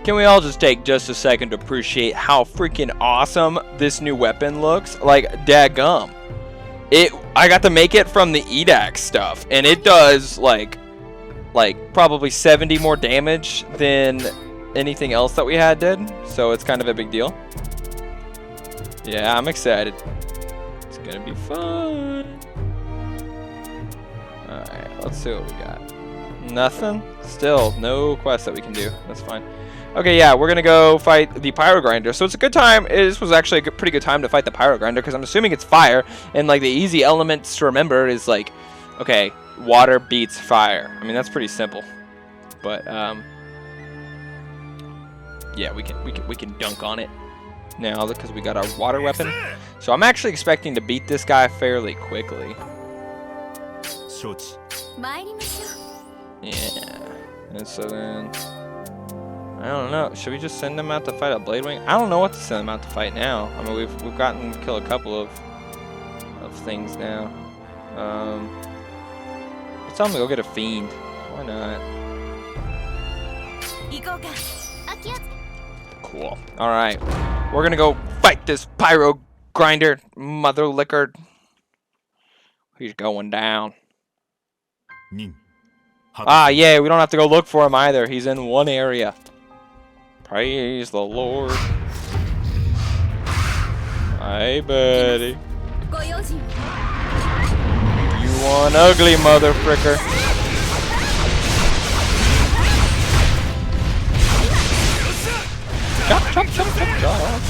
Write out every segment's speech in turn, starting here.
Can we all just take just a second to appreciate how freaking awesome this new weapon looks? Like, daggum. I got to make it from the EDAX stuff, and it does, like probably 70 more damage than anything else that we had did. So it's kind of a big deal. Yeah, I'm excited. It's gonna be fun. Alright, let's see what we got. Nothing? Still, no quest that we can do. That's fine. Okay, yeah, we're gonna go fight the Pyro Grinder. So it's a good time. This was actually a pretty good time to fight the Pyro Grinder because I'm assuming it's fire. And like the easy elements to remember is like, okay, water beats fire. I mean, that's pretty simple. But yeah, we can dunk on it now because we got our water weapon. So I'm actually expecting to beat this guy fairly quickly. Yeah. And so then I don't know. Should we just send them out to fight a Blade Wing? I don't know what to send them out to fight now. I mean, we've gotten to kill a couple of things now. Let's tell them to go get a Fiend. Why not? Cool. All right, we're gonna go fight this Pyro Grinder, mother liquor. He's going down. Ah, yeah, we don't have to go look for him either. He's in one area. Praise the Lord. Hi, buddy. You one ugly mother fricker. Chop, chop, chop, chop, chop.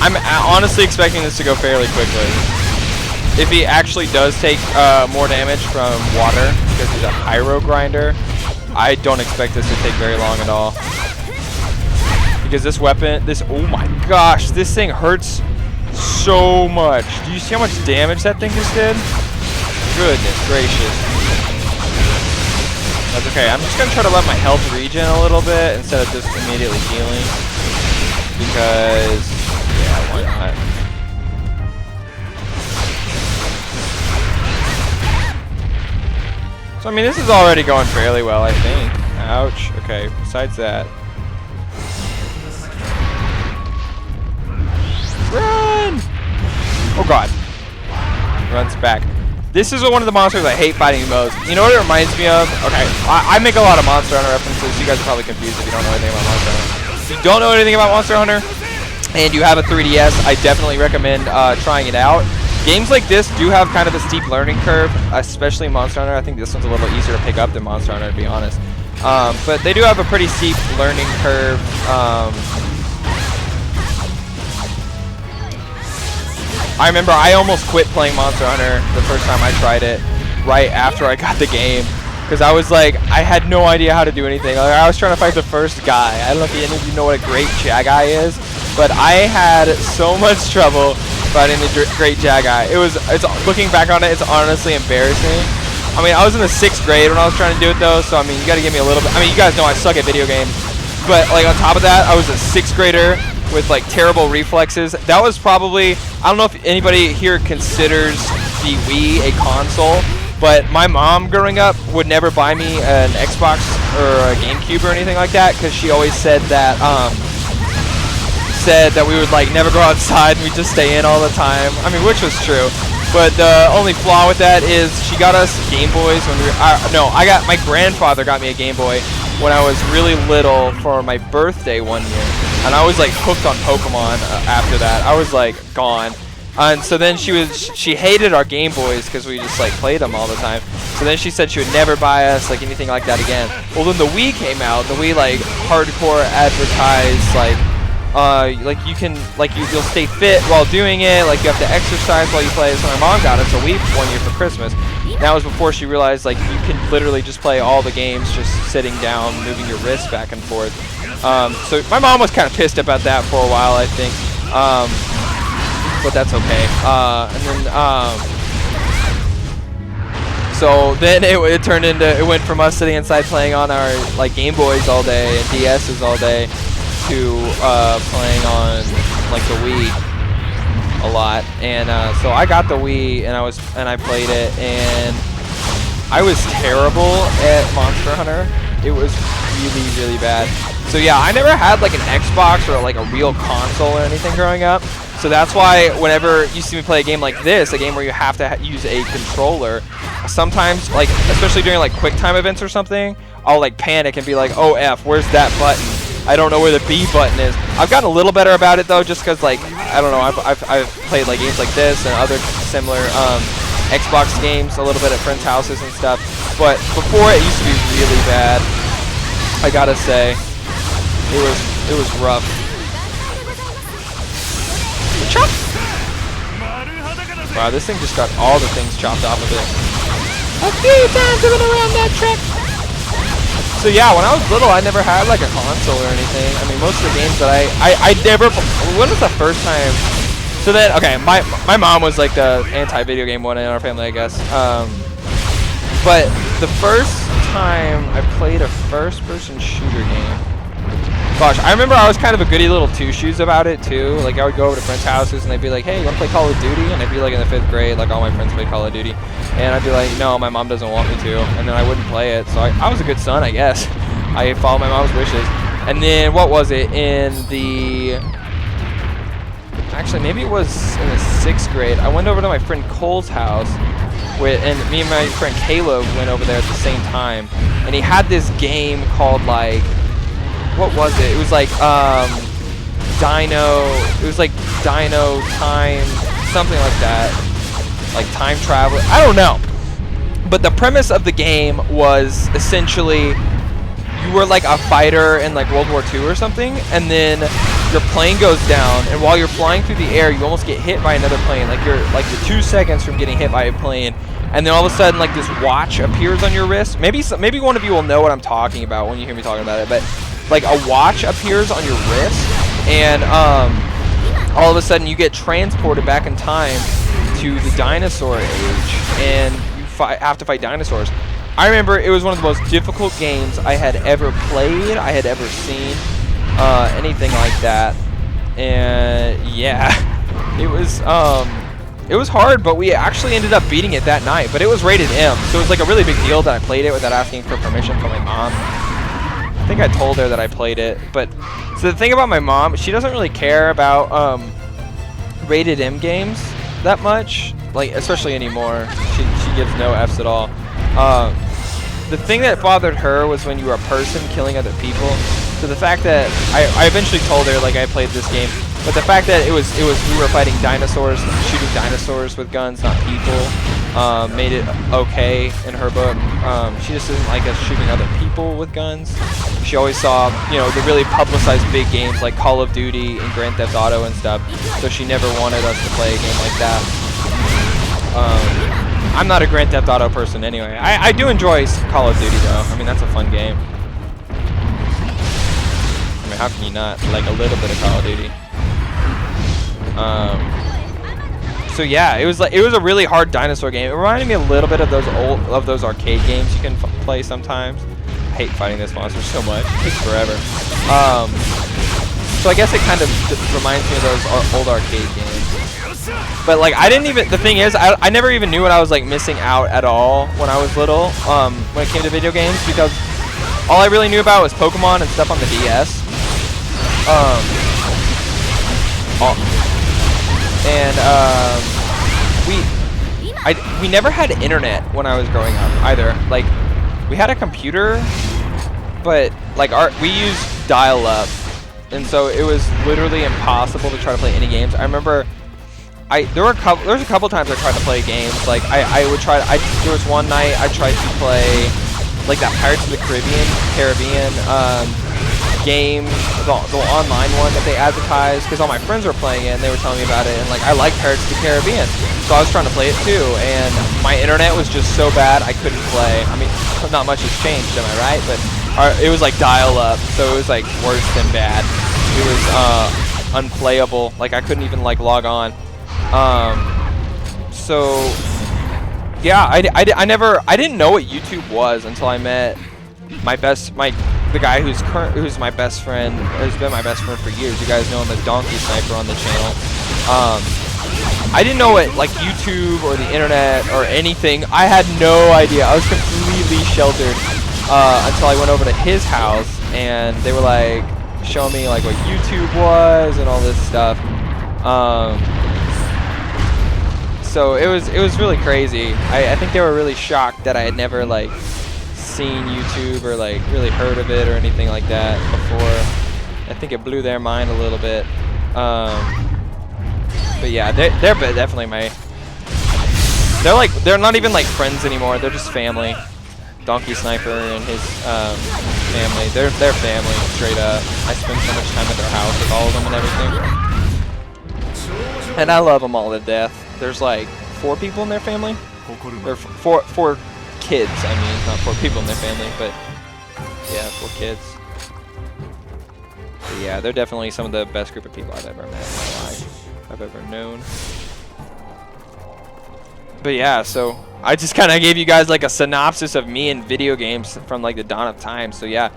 I'm honestly expecting this to go fairly quickly. If he actually does take more damage from water because he's a Pyro Grinder, I don't expect this to take very long at all. Because this weapon, oh my gosh, this thing hurts so much. Do you see how much damage that thing just did? Goodness gracious. That's okay. I'm just gonna try to let my health regen a little bit instead of just immediately healing. Because, yeah, why not? So I mean, this is already going fairly well, I think. Ouch. Okay, besides that. Run! Oh god. Runs back. This is one of the monsters I hate fighting the most. You know what it reminds me of? Okay, I make a lot of Monster Hunter references. You guys are probably confused if you don't know anything about Monster Hunter. If you don't know anything about Monster Hunter, and you have a 3DS, I definitely recommend trying it out. Games like this do have kind of a steep learning curve, especially Monster Hunter. I think this one's a little easier to pick up than Monster Hunter, to be honest. But they do have a pretty steep learning curve. I remember I almost quit playing Monster Hunter the first time I tried it, right after I got the game. Because I was like, I had no idea how to do anything. Like, I was trying to fight the first guy. I don't know if any of you know what a Great Jagai is, but I had so much trouble fighting the Great Jagai. It's looking back on it, it's honestly embarrassing. I mean, I was in the 6th grade when I was trying to do it though, so I mean, you gotta give me a little bit. I mean, you guys know I suck at video games, but like on top of that, I was a 6th grader with like terrible reflexes. That was probably, I don't know if anybody here considers the Wii a console, but my mom growing up would never buy me an Xbox or a GameCube or anything like that because she always said that we would like never go outside and we'd just stay in all the time. I mean, which was true. But the only flaw with that is she got us Game Boys when we were, my grandfather got me a Game Boy when I was really little for my birthday one year. And I was like hooked on Pokemon after that. I was like gone. And so then she hated our Game Boys because we just like played them all the time. So then she said she would never buy us like anything like that again. Well, then the Wii came out. The Wii like hardcore advertised you'll stay fit while doing it. Like you have to exercise while you play. So my mom got us a Wii one year for Christmas. That was before she realized like you can literally just play all the games just sitting down, moving your wrists back and forth. So my mom was kind of pissed about that for a while, I think. But that's okay. So then it turned into, it went from us sitting inside playing on our like Game Boys all day and DSs all day to playing on like the Wii a lot. And so I got the Wii and I played it and I was terrible at Monster Hunter. It was really, really bad. So yeah, I never had like an Xbox or like a real console or anything growing up. So that's why whenever you see me play a game like this, a game where you have to use a controller, sometimes, like, especially during like quick time events or something, I'll like panic and be like, oh F, where's that button? I don't know where the B button is. I've gotten a little better about it though, just because like, I don't know, I've played like games like this and other similar Xbox games a little bit at friends' houses and stuff. But before it used to be really bad. I gotta say, it was rough. Chop! Wow, this thing just got all the things chopped off of it. A few times I went around that track. So yeah, when I was little, I never had like a console or anything. I mean, most of the games that I never. When was the first time? So then, okay, my mom was like the anti-video game one in our family, I guess. But the first time I played a first-person shooter game, gosh, I remember I was kind of a goody little two-shoes about it too. Like I would go over to friends' houses and they'd be like, "Hey, you want to play Call of Duty?" And I'd be like in the 5th grade, like all my friends played Call of Duty, and I'd be like, "No, my mom doesn't want me to," and then I wouldn't play it. So I was a good son, I guess. I followed my mom's wishes. And then what was it in the? Actually, maybe it was in the 6th grade. I went over to my friend Cole's house, and me and my friend Caleb went over there at the same time, and he had this game called like. What was it? It was like Dino. It was like Dino Time, something like that. Like time travel. I don't know. But the premise of the game was essentially you were like a fighter in like World War II or something, and then your plane goes down, and while you're flying through the air, you almost get hit by another plane. Like you're 2 seconds from getting hit by a plane, and then all of a sudden like this watch appears on your wrist. Maybe one of you will know what I'm talking about when you hear me talking about it, but. Like a watch appears on your wrist, and all of a sudden you get transported back in time to the dinosaur age, and you have to fight dinosaurs. I remember it was one of the most difficult games I had ever played, I had ever seen, anything like that. And yeah, it was hard, but we actually ended up beating it that night. But it was rated M, so it was like a really big deal that I played it without asking for permission from my mom. I think I told her that I played it, but so the thing about my mom, she doesn't really care about rated M games that much, like especially anymore. She gives no Fs at all. The thing that bothered her was when you were a person killing other people. So the fact that I eventually told her like I played this game, but the fact that it was we were fighting dinosaurs, shooting dinosaurs with guns, not people, made it okay in her book. She just doesn't like us shooting other people with guns. She always saw, you know, the really publicized big games like Call of Duty and Grand Theft Auto and stuff. So she never wanted us to play a game like that. I'm not a Grand Theft Auto person anyway. I do enjoy Call of Duty though. I mean, that's a fun game. I mean, how can you not like a little bit of Call of Duty? So yeah, it was a really hard dinosaur game. It reminded me a little bit of those arcade games you can play sometimes. I hate fighting this monster so much. It takes forever. So I guess it kind of reminds me of those old arcade games. But like the thing is, I never even knew what I was like missing out at all when I was little. When it came to video games, because all I really knew about was Pokemon and stuff on the DS. We never had internet when I was growing up either. Like we had a computer, but like we used dial-up, and so it was literally impossible to try to play any games. I remember there was a couple times I tried to play games. Like there was one night I tried to play like that Pirates of the Caribbean game, the online one that they advertised, because all my friends were playing it and they were telling me about it, and like I like Pirates of the Caribbean, so I was trying to play it too, and my internet was just so bad I couldn't play. I mean, not much has changed, am I right? But it was like dial-up, so it was like worse than bad. It was unplayable. Like I couldn't even like log on. So yeah, I didn't know what YouTube was until I met the guy who's my best friend, has been my best friend for years. You guys know him as Donkey Sniper on the channel. I didn't know what like YouTube or the internet or anything. I had no idea. I was completely sheltered until I went over to his house, and they were like showing me like what YouTube was and all this stuff. So it was really crazy. I think they were really shocked that I had never like seen YouTube or like really heard of it or anything like that before. I think it blew their mind a little bit. But yeah, they're definitely they're not even like friends anymore. They're just family. Donkey Sniper and his family. They're family straight up. I spend so much time at their house with all of them and everything. And I love them all to death. There's like 4 people in their family. Or four kids, I mean, not 4 people in their family, but yeah, 4 kids. But yeah, they're definitely some of the best group of people I've ever met in my life, I've ever known. But yeah, so I just kind of gave you guys like a synopsis of me and video games from like the dawn of time. So yeah,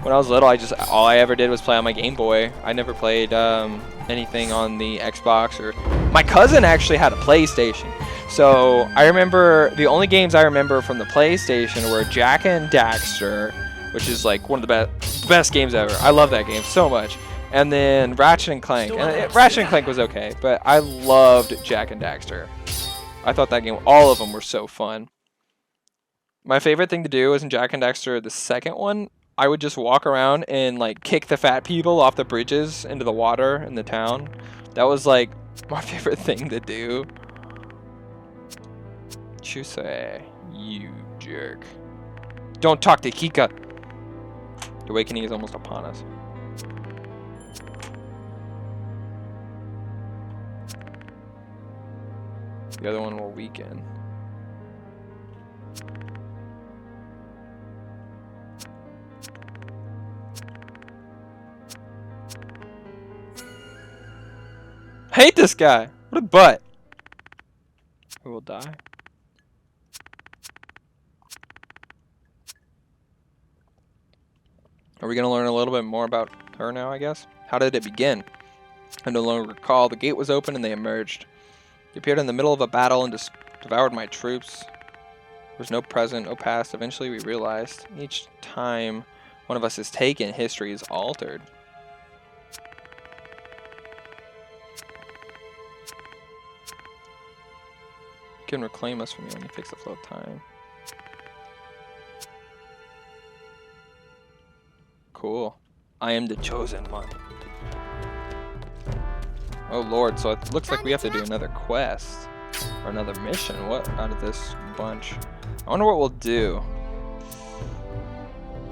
when I was little, all I ever did was play on my Game Boy. I never played anything on the Xbox. Or my cousin actually had a PlayStation. So I remember the only games I remember from the PlayStation were Jak and Daxter, which is like one of the best games ever. I love that game so much. And then Ratchet and Clank. And Ratchet and Clank was okay, but I loved Jak and Daxter. I thought that game, all of them were so fun. My favorite thing to do was in Jak and Daxter, the second one, I would just walk around and like kick the fat people off the bridges into the water in the town. That was like my favorite thing to do. Chusei, you jerk. Don't talk to Kika. The awakening is almost upon us. The other one will weaken. Hate this guy. What a butt. Who will die? Are we going to learn a little bit more about her now, I guess? How did it begin? I no longer recall. The gate was open and they emerged. He appeared in the middle of a battle and devoured my troops. There was no present, no past. Eventually we realized each time one of us is taken, history is altered. You can reclaim us from you when you fix the flow of time. Cool. I am the chosen one. Oh lord, so it looks like we have to do another quest. Or another mission. What out of this bunch? I wonder what we'll do.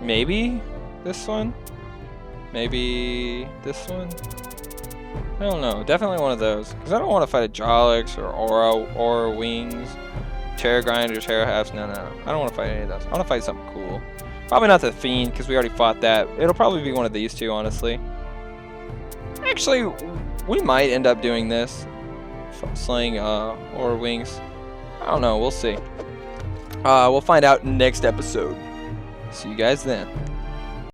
Maybe this one? Maybe this one? I don't know. Definitely one of those. Because I don't want to fight a Jolix or Aura Wings, Terra Grinders, Terra Halves. No. I don't want to fight any of those. I want to fight something cool. Probably not the Fiend, because we already fought that. It'll probably be one of these two, honestly. Actually, we might end up doing this. Slaying Aura Wings. I don't know. We'll see. We'll find out next episode. See you guys then.